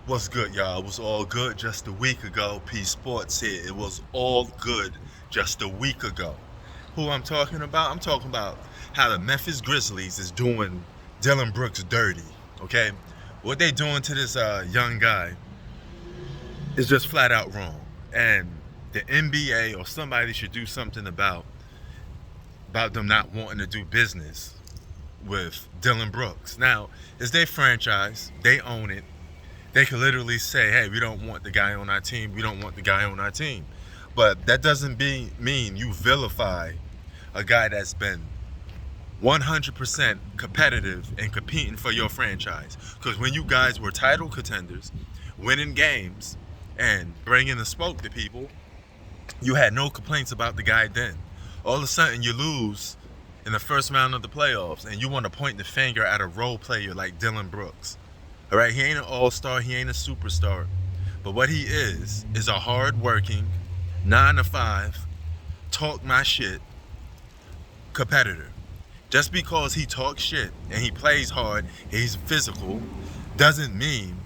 What's good, y'all? It was all good just a week ago. P Sports here. It was all good just a week ago. Who I'm talking about? I'm talking about how the Memphis Grizzlies is doing Dillion Brooks dirty. Okay, what they doing to this young guy is just flat out wrong, and the NBA or somebody should do something about them not wanting to do business with Dillion Brooks. Now, it's their franchise. They own it. They could literally say, hey, we don't want the guy on our team. We don't want the guy on our team. But that doesn't mean you vilify a guy that's been 100% competitive and competing for your franchise. Because when you guys were title contenders, winning games, and bringing the smoke to people, you had no complaints about the guy then. All of a sudden, you lose in the first round of the playoffs, and you want to point the finger at a role player like Dillion Brooks. All right, he ain't an all-star, he ain't a superstar, but what he is a hard-working, 9 to 5, talk my shit competitor. Just because he talks shit and he plays hard, he's physical, doesn't mean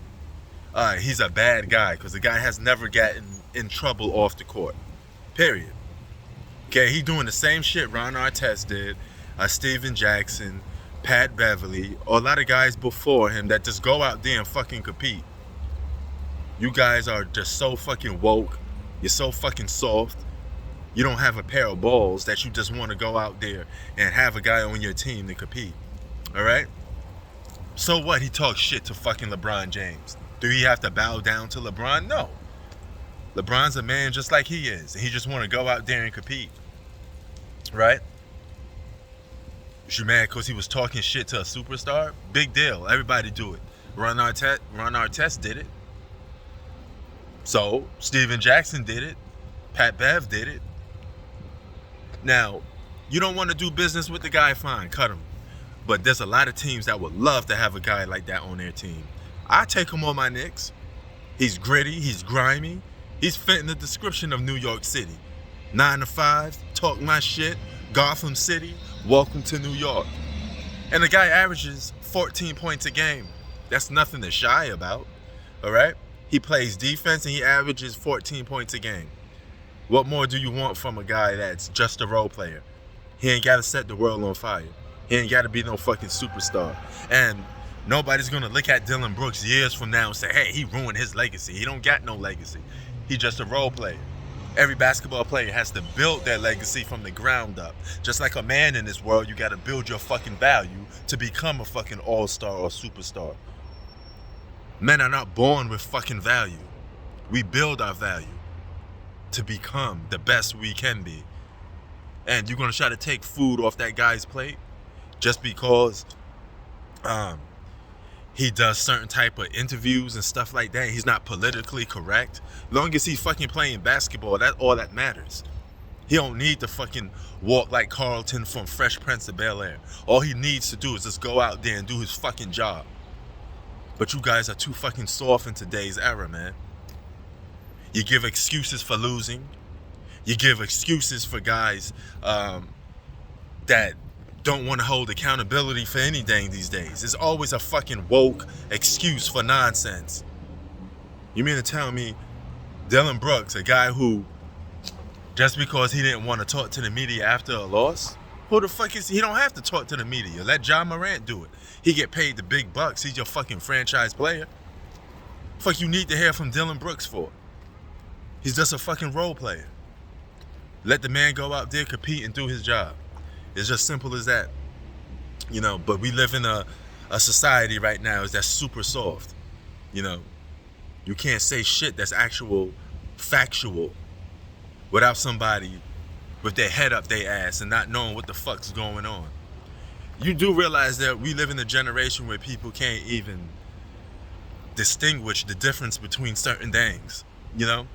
he's a bad guy, because the guy has never gotten in trouble off the court. Period. Okay, he doing the same shit Ron Artest did, Steven Jackson, Pat Beverly, or a lot of guys before him that just go out there and fucking compete. You guys are just so fucking woke. You're so fucking soft. You don't have a pair of balls that you just want to go out there and have a guy on your team to compete. All right? So what? He talks shit to fucking LeBron James. Do he have to bow down to LeBron? No. LeBron's a man just like he is, and he just want to go out there and compete. Right? You mad because he was talking shit to a superstar? Big deal. Everybody do it. Ron Artest did it. So, Steven Jackson did it. Pat Bev did it. Now, you don't want to do business with the guy, fine, cut him. But there's a lot of teams that would love to have a guy like that on their team. I take him on my Knicks. He's gritty, he's grimy. He's fitting the description of New York City. 9 to 5, talk my shit, Gotham City, welcome to New York. And the guy averages 14 points a game. That's nothing to shy about, all right? He plays defense and he averages 14 points a game. What more do you want from a guy that's just a role player? He ain't got to set the world on fire. He ain't got to be no fucking superstar. And nobody's going to look at Dillion Brooks years from now and say, hey, he ruined his legacy. He don't got no legacy. He's just a role player. Every basketball player has to build their legacy from the ground up. Just like a man in this world, you got to build your fucking value to become a fucking all-star or superstar. Men are not born with fucking value. We build our value to become the best we can be. And you're going to try to take food off that guy's plate just because he does certain type of interviews and stuff like that. He's not politically correct. Long as he's fucking playing basketball, that's all that matters. He don't need to fucking walk like Carlton from Fresh Prince of Bel-Air. All he needs to do is just go out there and do his fucking job. But you guys are too fucking soft in today's era, man. You give excuses for losing. You give excuses for guys that don't want to hold accountability for anything these days. There's always a fucking woke excuse for nonsense. You mean to tell me Dillion Brooks, a guy who, just because he didn't want to talk to the media after a loss, who the fuck is he? He don't have to talk to the media. Let John Morant do it. He get paid the big bucks. He's your fucking franchise player. Fuck you need to hear from Dillion Brooks for? He's just a fucking role player. Let the man go out there, compete, and do his job. It's just simple as that. You know, but we live in a society right now that's super soft. You know, you can't say shit that's actual, factual, without somebody with their head up their ass and not knowing what the fuck's going on. You do realize that we live in a generation where people can't even distinguish the difference between certain things, you know?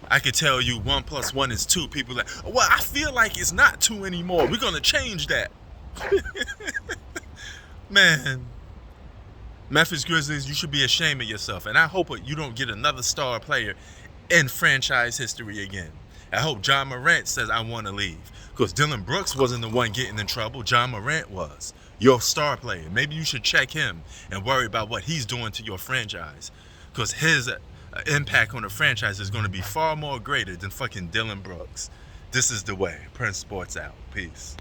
I could tell you 1 + 1 is 2. People are like, well, I feel like it's not 2 anymore. We're gonna change that. Man, Memphis Grizzlies, you should be ashamed of yourself. And I hope you don't get another star player in franchise history again. I hope John Morant says, I want to leave. Because Dillion Brooks wasn't the one getting in trouble. John Morant was. your star player. Maybe you should check him and worry about what he's doing to your franchise, because his impact on the franchise is going to be far more greater than fucking Dillion Brooks. This is the way. Prince Sports out. Peace.